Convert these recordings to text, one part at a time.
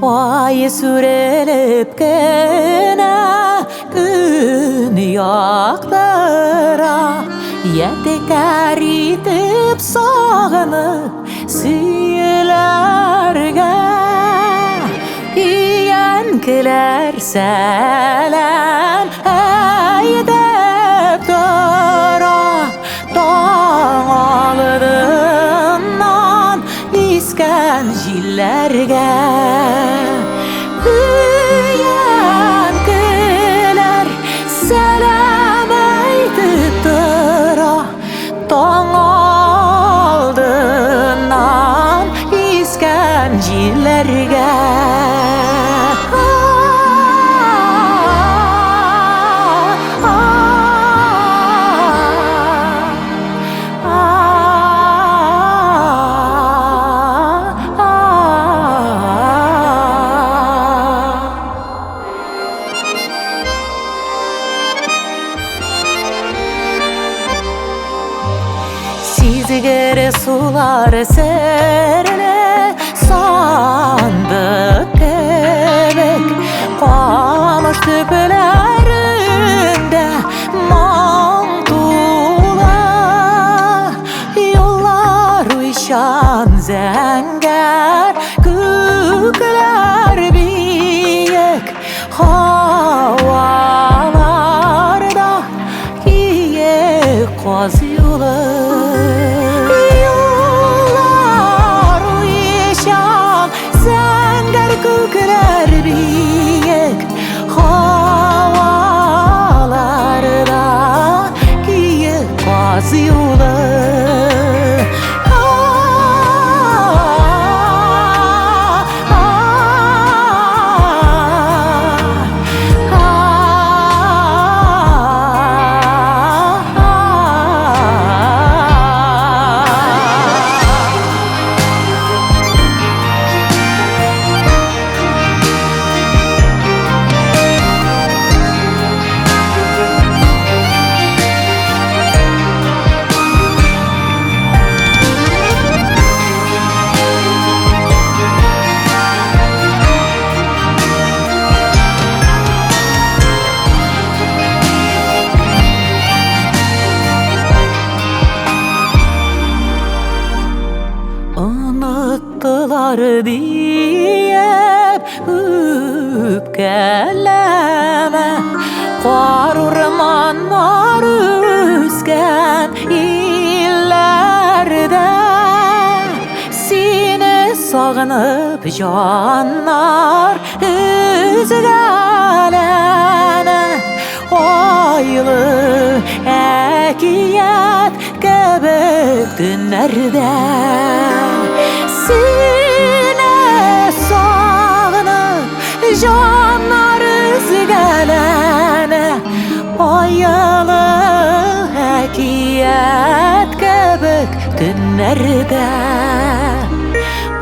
Ay sürelip gene gün yaklara Yetekar itip sağınıp süyülerge Yiyenkiler selam edip dura Dağlıdından isken jillerge Yiyenkiler selam edip dura Dağlıdından isken jillerge Sizgere sular serine sandık kebek Kamış tüplerinde mantular Yollar uyuşan zenger Kükler büyük havalarda Yiyek kazıyorlar Kükler büyük havalarda giyip kazıyorlar Unuttular diyep öpkeleme Kar ormanlar üsken illerde Seni sağınıp canlar üzgəlene Aylı ekiyet kebek günlerde Sine sağınıp canlar üzgəlene Ayılı ekiyet kebek günlerde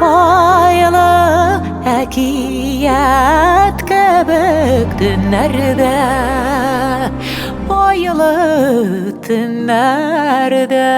Ayılı ekiyet kebek günlerde Ayılı tünlerde